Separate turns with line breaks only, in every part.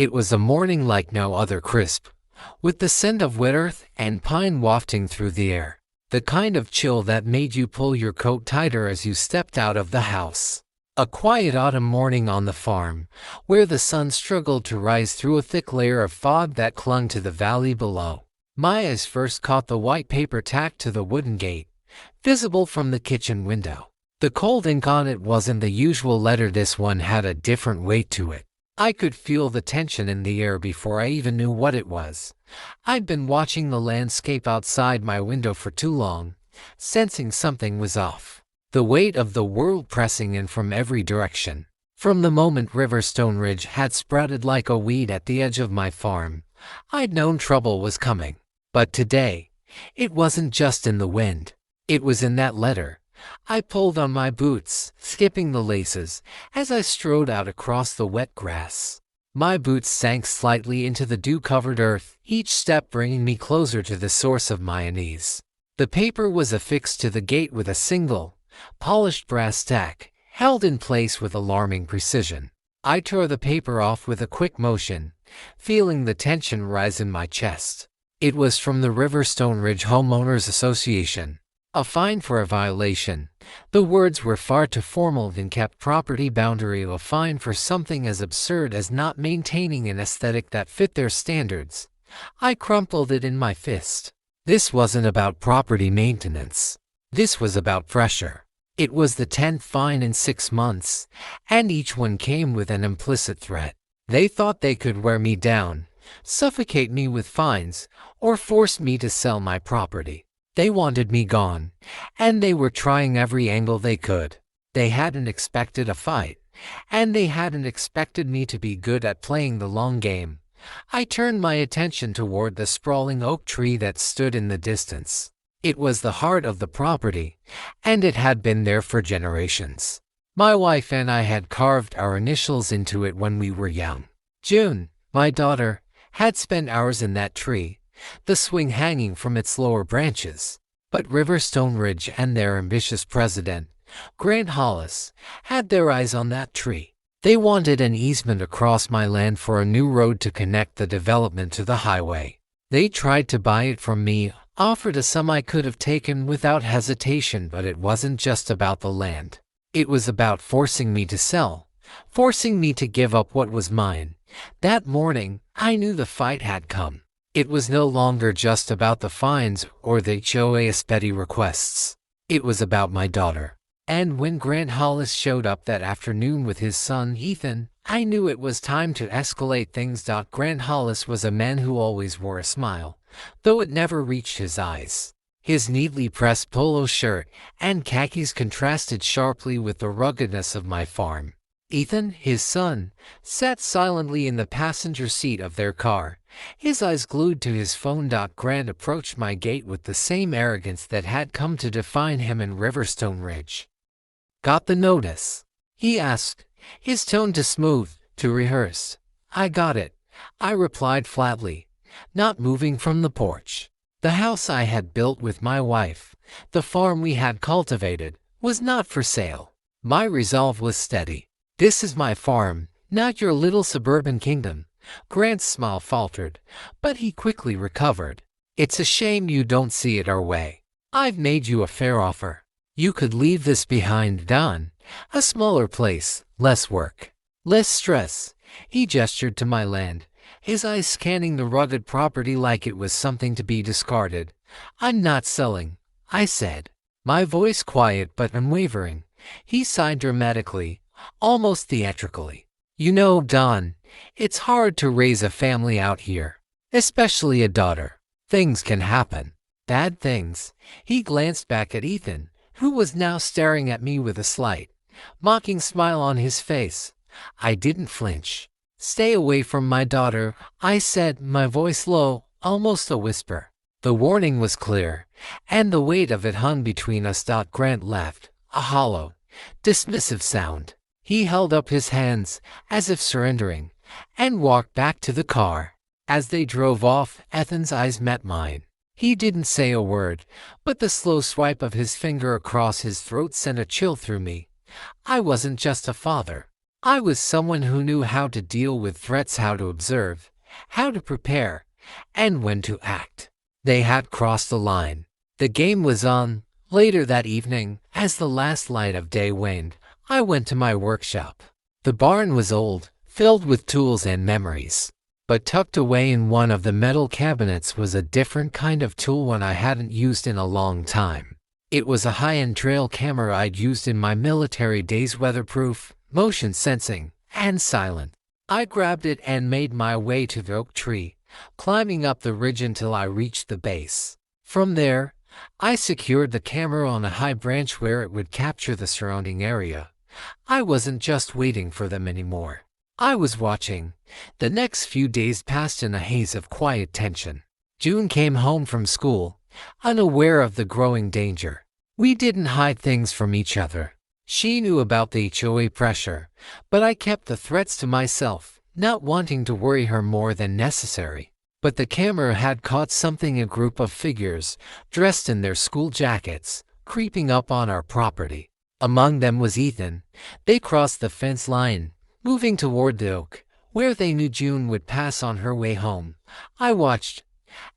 It was a morning like no other, crisp, with the scent of wet earth and pine wafting through the air. The kind of chill that made you pull your coat tighter as you stepped out of the house. A quiet autumn morning on the farm, where the sun struggled to rise through a thick layer of fog that clung to the valley below. My eyes first caught the white paper tacked to the wooden gate, visible from the kitchen window. The cold ink on it wasn't the usual letter. This one had a different weight to it. I could feel the tension in the air before I even knew what it was. I'd been watching the landscape outside my window for too long, sensing something was off. The weight of the world pressing in from every direction. From the moment Riverstone Ridge had sprouted like a weed at the edge of my farm, I'd known trouble was coming. But today, it wasn't just in the wind. It was in that letter. I pulled on my boots, skipping the laces, as I strode out across the wet grass. My boots sank slightly into the dew-covered earth, each step bringing me closer to the source of my unease. The paper was affixed to the gate with a single, polished brass tack, held in place with alarming precision. I tore the paper off with a quick motion, feeling the tension rise in my chest. It was from the Riverstone Ridge Homeowners Association. A fine for a violation. The words were far too formal and kept property boundary. A fine for something as absurd as not maintaining an aesthetic that fit their standards. I crumpled it in my fist. This wasn't about property maintenance. This was about pressure. It was the 10th fine in 6 months, and each one came with an implicit threat. They thought they could wear me down, suffocate me with fines, or force me to sell my property. They wanted me gone, and they were trying every angle they could. They hadn't expected a fight, and they hadn't expected me to be good at playing the long game. I turned my attention toward the sprawling oak tree that stood in the distance. It was the heart of the property, and it had been there for generations. My wife and I had carved our initials into it when we were young. June, my daughter, had spent hours in that tree, the swing hanging from its lower branches. But Riverstone Ridge and their ambitious president, Grant Hollis, had their eyes on that tree. They wanted an easement across my land for a new road to connect the development to the highway. They tried to buy it from me, offered a sum I could have taken without hesitation, but it wasn't just about the land. It was about forcing me to sell, forcing me to give up what was mine. That morning, I knew the fight had come. It was no longer just about the fines or the HOA's petty requests. It was about my daughter. And when Grant Hollis showed up that afternoon with his son Ethan, I knew it was time to escalate things. Grant Hollis was a man who always wore a smile, though it never reached his eyes. His neatly pressed polo shirt and khakis contrasted sharply with the ruggedness of my farm. Ethan, his son, sat silently in the passenger seat of their car, his eyes glued to his phone. Grant approached my gate with the same arrogance that had come to define him in Riverstone Ridge. "Got the notice?" he asked, his tone too smooth, too rehearsed. "I got it," I replied flatly, not moving from the porch. The house I had built with my wife, the farm we had cultivated, was not for sale. My resolve was steady. "This is my farm, not your little suburban kingdom." Grant's smile faltered, but he quickly recovered. "It's a shame you don't see it our way. I've made you a fair offer. You could leave this behind, Don. A smaller place, less work, less stress." He gestured to my land, his eyes scanning the rugged property like it was something to be discarded. "I'm not selling," I said, my voice quiet but unwavering. He sighed dramatically, almost theatrically. "You know, Don, it's hard to raise a family out here, especially a daughter. Things can happen. Bad things." He glanced back at Ethan, who was now staring at me with a slight, mocking smile on his face. I didn't flinch. "Stay away from my daughter," I said, my voice low, almost a whisper. The warning was clear, and the weight of it hung between us. Grant laughed, a hollow, dismissive sound. He held up his hands, as if surrendering, and walked back to the car. As they drove off, Ethan's eyes met mine. He didn't say a word, but the slow swipe of his finger across his throat sent a chill through me. I wasn't just a father. I was someone who knew how to deal with threats, how to observe, how to prepare, and when to act. They had crossed the line. The game was on. Later that evening, as the last light of day waned, I went to my workshop. The barn was old, filled with tools and memories. But tucked away in one of the metal cabinets was a different kind of tool, one I hadn't used in a long time. It was a high-end trail camera I'd used in my military days, weatherproof, motion sensing, and silent. I grabbed it and made my way to the oak tree, climbing up the ridge until I reached the base. From there, I secured the camera on a high branch where it would capture the surrounding area. I wasn't just waiting for them anymore. I was watching. The next few days passed in a haze of quiet tension. June came home from school, unaware of the growing danger. We didn't hide things from each other. She knew about the HOA pressure, but I kept the threats to myself, not wanting to worry her more than necessary. But the camera had caught something, a group of figures, dressed in their school jackets, creeping up on our property. Among them was Ethan. They crossed the fence line, moving toward the oak, where they knew June would pass on her way home. I watched,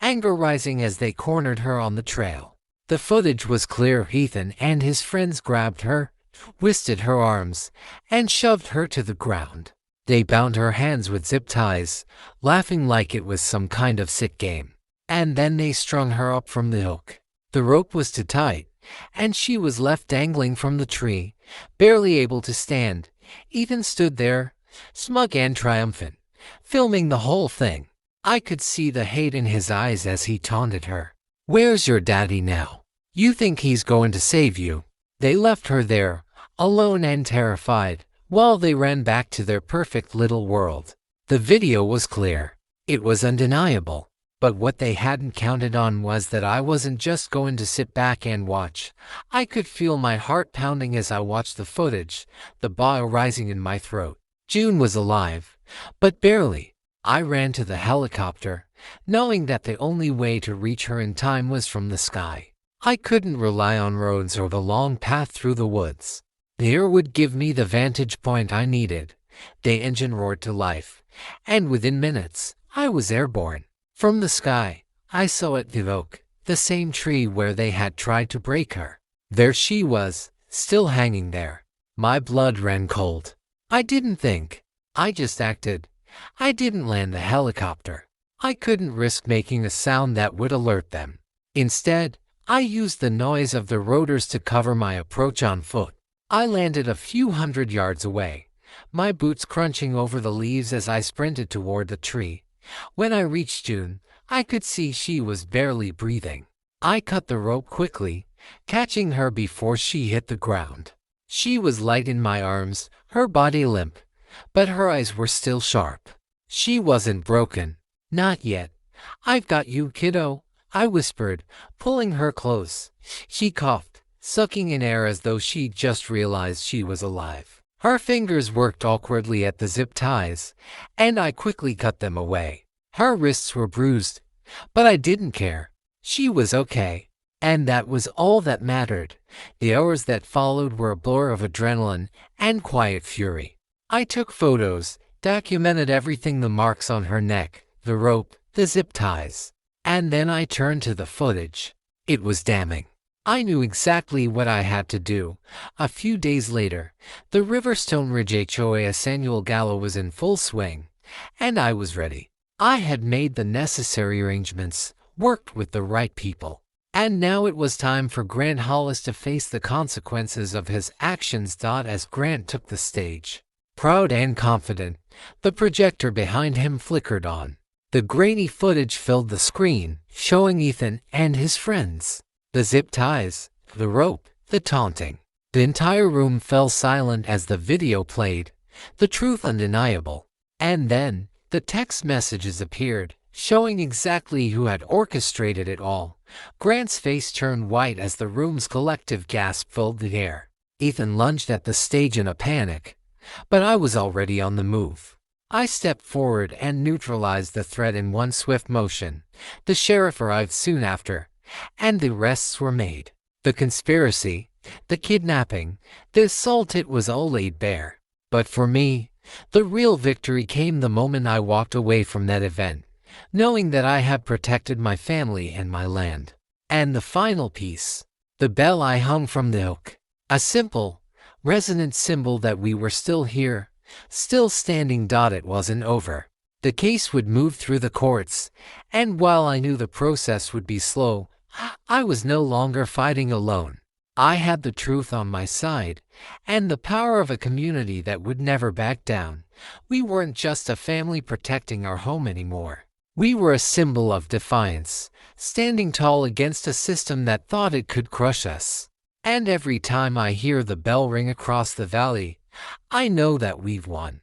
anger rising as they cornered her on the trail. The footage was clear. Ethan and his friends grabbed her, twisted her arms, and shoved her to the ground. They bound her hands with zip ties, laughing like it was some kind of sick game. And then they strung her up from the oak. The rope was too tight, and she was left dangling from the tree, barely able to stand. Ethan stood there, smug and triumphant, filming the whole thing. I could see the hate in his eyes as he taunted her. "Where's your daddy now? You think he's going to save you?" They left her there, alone and terrified, while they ran back to their perfect little world. The video was clear. It was undeniable. But what they hadn't counted on was that I wasn't just going to sit back and watch. I could feel my heart pounding as I watched the footage, the bile rising in my throat. June was alive, but barely. I ran to the helicopter, knowing that the only way to reach her in time was from the sky. I couldn't rely on roads or the long path through the woods. The air would give me the vantage point I needed. The engine roared to life, and within minutes, I was airborne. From the sky, I saw at the oak, the same tree where they had tried to break her. There she was, still hanging there. My blood ran cold. I didn't think. I just acted. I didn't land the helicopter. I couldn't risk making a sound that would alert them. Instead, I used the noise of the rotors to cover my approach on foot. I landed a few hundred yards away, my boots crunching over the leaves as I sprinted toward the tree. When I reached June, I could see she was barely breathing. I cut the rope quickly, catching her before she hit the ground. She was light in my arms, her body limp, but her eyes were still sharp. She wasn't broken. Not yet. "I've got you, kiddo," I whispered, pulling her close. She coughed, sucking in air as though she'd just realized she was alive. Her fingers worked awkwardly at the zip ties, and I quickly cut them away. Her wrists were bruised, but I didn't care. She was okay, and that was all that mattered. The hours that followed were a blur of adrenaline and quiet fury. I took photos, documented everything, the marks on her neck, the rope, the zip ties. And then I turned to the footage. It was damning. I knew exactly what I had to do. A few days later, the Riverstone Ridge HOA annual gala was in full swing, and I was ready. I had made the necessary arrangements, worked with the right people, and now it was time for Grant Hollis to face the consequences of his actions. As Grant took the stage, proud and confident, the projector behind him flickered on. The grainy footage filled the screen, showing Ethan and his friends. The zip ties, the rope, the taunting. The entire room fell silent as the video played, the truth undeniable. And then, the text messages appeared, showing exactly who had orchestrated it all. Grant's face turned white as the room's collective gasp filled the air. Ethan lunged at the stage in a panic, but I was already on the move. I stepped forward and neutralized the threat in one swift motion. The sheriff arrived soon after, and the arrests were made. The conspiracy, the kidnapping, the assault, it was all laid bare. But for me, the real victory came the moment I walked away from that event, knowing that I had protected my family and my land. And the final piece, the bell I hung from the hook, a simple, resonant symbol that we were still here, still standing. It wasn't over. The case would move through the courts, and while I knew the process would be slow, I was no longer fighting alone. I had the truth on my side, and the power of a community that would never back down. We weren't just a family protecting our home anymore. We were a symbol of defiance, standing tall against a system that thought it could crush us. And every time I hear the bell ring across the valley, I know that we've won.